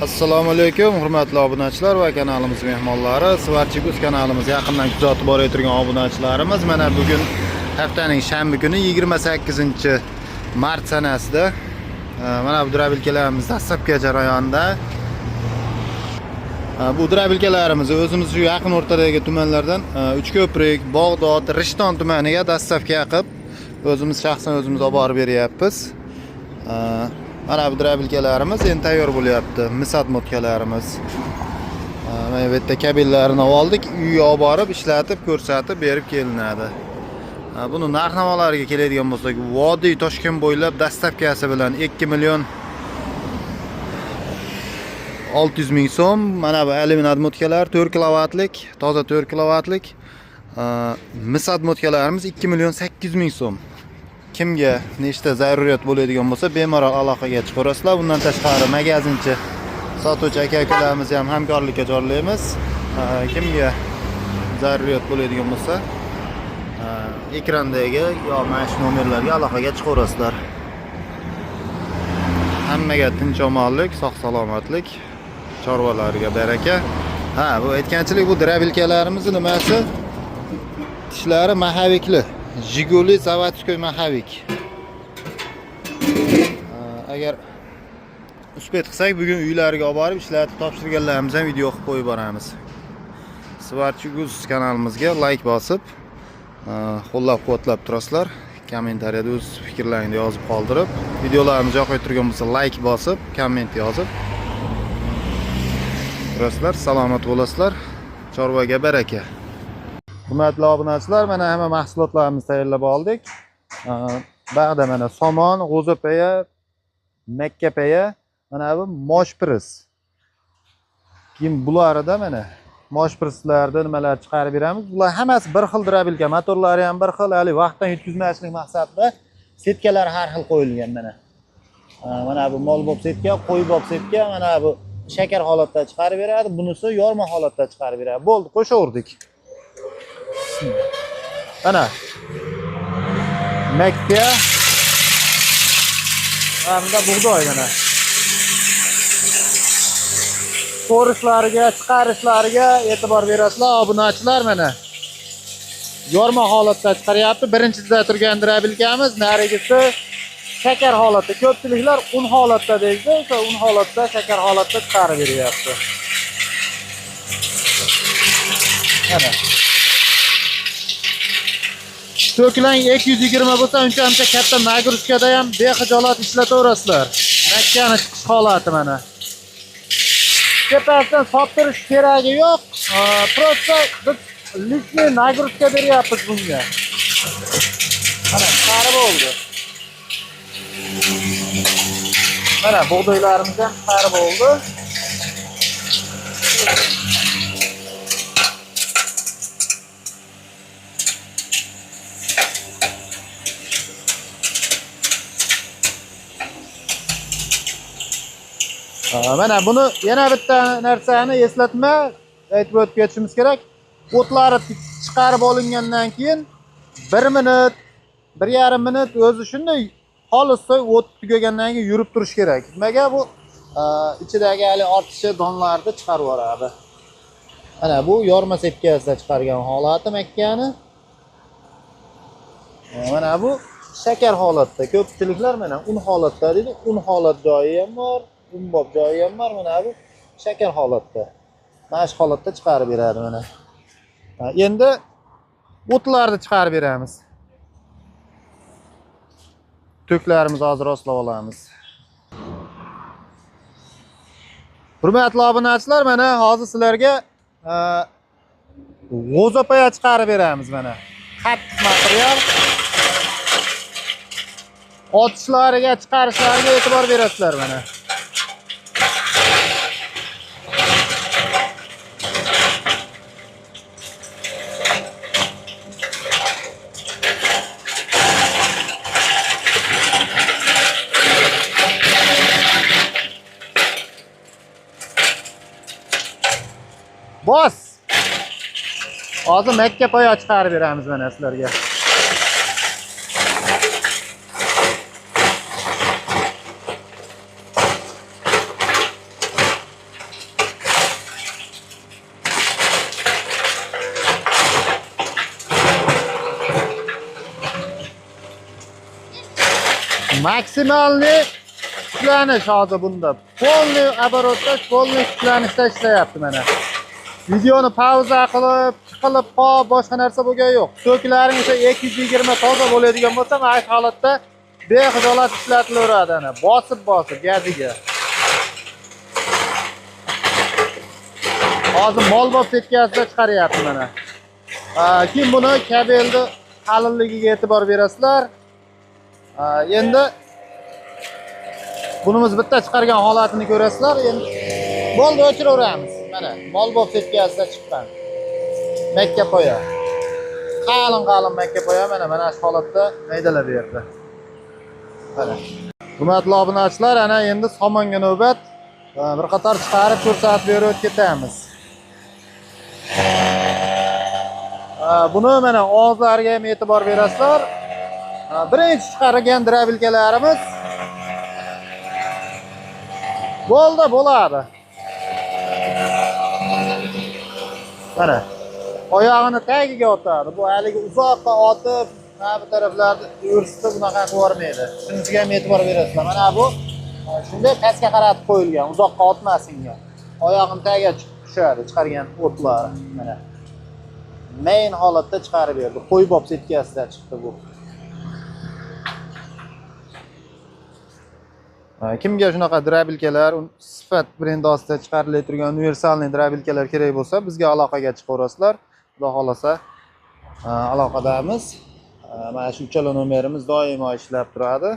Assalomu alaykum, hurmatli obunachilar va kanalimiz mehmonlari. Svarchiguz kanalimiz yaqindan kuzatib borayotgan obunachilarimiz, mana bugun haftaning shanba kuni 28-mart sanasida mana bu drabilkalarimiz dastlabki jarayonda. Bu drabilkalarimiz o'zimiz shu yaqin o'rtadagi tumanlardan Uchko'prik, Bog'dod, Rishton tumaniga dastlabki qilib o'zimiz shaxsan o'zimiz olib borib beryapmiz. Mana bu drabilkalarimiz endi tayyor bo'lyapti. Misat motkalarimiz. Mana bu yerda kabellarini oldik, uyga olib borib ishlatib, ko'rsatib berib kelinadi. Buni narx-navolariga keladigan bo'lsak, Vodiy Toshkent bo'ylab dastlabkasi bilan 2 million 600 ming so'm. Mana bu alyuminat motkalar 4 kilovatlik, toza 4 kilovatlik. Misat motkalarimiz 2 million 800 ming so'm. Kimga nechta zaruriyat bo'ladigan bo'lsa, bemalol aloqaga chiqarasizlar. Bundan tashqari magazinchi sotuvchi aka-ukalarimiz ham hamkorlikka chorlaymiz. Kimga zaruriyat bo'ladigan bo'lsa, ekrandagi yo mana shu nomerlarga aloqaga chiqarasizlar. Hammaga tinch omonlik, sog' salomatlik, chorvalarga baraka. Bu aytganchilik, bu drabilkalarimiz nimasi? Tishlari mahavikli. Jiguli Zavodskoy Mahavik. Agar uspet qilsak, bugun uylariga olib borib ishlatib topshirganlarimizni ham video qilib qo'yib boramiz. Svarchiguz kanalimizga like bosib, qo'llab-quvvatlab turasizlar. Kommentariyada o'z fikrlaringizni yozib qoldirib, videolarimizni yoqib turgan bo'lsa like bosib, komment yozib turasizlar. Salomat bo'lasizlar. Chorvaga baraka. Hurmatli obunachilar, mana hamma mahsulotlarimizni tayyorlab oldik. Ba'da mana somon, g'o'zapaya, makkapaya, mana bu moshpris. Keyin bularida mana moshprislarda nimalar chiqarib beramiz. Bular hammasi bir xil drabilka, motorlari ham bir xil, hali vaqtdan yutkazmaslik maqsadida setkalar har xil qo'yilgan mana. Mana bu mol bob setka, qo'y bob setka, mana bu shakar holatda chiqarib beradi, bunisi yorma holatda chiqarib beradi. Bo'ldi, qo'shaverdik. Ana makka hamda bug'doy mana ko'rishlariga, chiqarishlariga e'tibor berasizlar obunachilar. Mana yorma holatda chiqaryapti. Birinchida turgan drabilkamiz, narigisi shakar holatda. Ko'pchiliklar un holatda deydi, o'sha un holatda, shakar holatda chiqarib beryapti. Mana to'klang 220 bo'lsa, uncha katta nagrushkada ham bexijolat ishlataverasizlar. Makkani chiqish holati mana. Tepasidan sotirish keragi yo'q. Просто biz lishni nagrushka beryapmiz bunga. Mana chiqarib bo'ldi. Mana bug'doylarimiz ham chiqarib bo'ldi. Mana buni yana bitta narsani eslatma aytib o'tib ketishimiz kerak. O'tlari chiqarib olingandan keyin 1 minut, 1,5 minut o'zi shunday xolissoy o't tugagandan keyin yurib turish kerak. Nimaga bu ichidagi hali ortiqcha donlarni chiqarib yuboradi. Mana bu yorma sepkasida chiqargan holati makkani. Mana bu shakar holatda. Ko'pchiliklar mana un holatda deydi. Un holat joyi ham bor. Bob joyi ham bor, mana bu shakar holatda. Mana shu holatda chiqarib beradi mana. Endi o'tlarni chiqarib beramiz. To'klarimizni hozir oslab olamiz. Hurmatli obunachilar, mana hozir sizlarga g'o'zapaya chiqarib beramiz mana. Qattiq material. Otishlariga, chiqarishlariga e'tibor berasizlar mana. Bos. Hozir makka poya chiqarib beramiz mana sizlarga. Maksimalni kuchlanish hozir bunda. Polniy оборотda, polniy kuchlanishda ishlayapti mana. Videoni pauza qilib, chiqilib qolib, boshqa narsa bo'lgani yo'q. So'klaring esa 220 toza bo'ladigan bo'lsa, mana shu holatda bexijolat ishlatilaveradi ana. Bosib gaziga. Hozir molbob setkasida chiqaryapti mana. Keyin buni kabelni qalinligiga e'tibor berasizlar. Endi bunimiz bitta chiqargan holatini ko'rasizlar. Endi bo'ldi, o'chiraveramiz. Mana molbob setkasida chiqqan. Makka poya. Qalin makka poya mana shu holatda maydalab berdi. Mana. Hurmatli obunachilar, ana endi somonga navbat. Bir qator chiqarib ko'rsatib berib ketamiz. Buni mana og'izlariga ham e'tibor berasizlar. Birinchi chiqargan drabilkalarimiz bo'ladi. Mana oyog'ini tagiga otadi. Bu haligi uzoqqa otib, mana bu taraflarda o'rsitib bunaqa qilib yubormaydi. Shunisiga ham e'tibor berasizlar. Mana bu shunday pastga qaratib qo'yilgan, uzoqqa otmasinga. Oyog'ini tagiga tushadi, chiqargan o'tlari. Mana main holatda chiqarib berdi. Qo'ybob setkasida chiqdi bu. Kimga shunaqa drabilkalar, sifat brendi ostida chiqarilib turgan universalniy drabilkalar kerak bo'lsa, bizga aloqaga chiqaverasizlar. Xudo xolasa aloqadamiz. Mana shu uchala nomerimiz doimo ishlab turadi.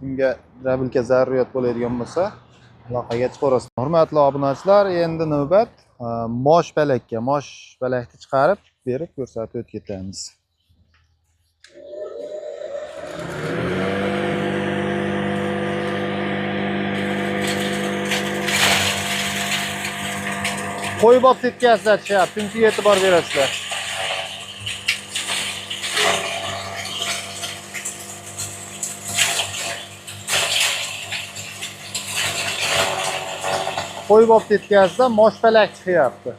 Kimga drabilka zaruriyat bo'ladigan bo'lsa, aloqaga chiqaverasizlar. Hurmatli obunachilar, endi navbat mosh balakni chiqarib berib ko'rsatib ketamiz. Qo'ybob setkasida tushyapti, shunga e'tibor berasizlar. Qo'ybob setkasida moshpalak chiqyapti.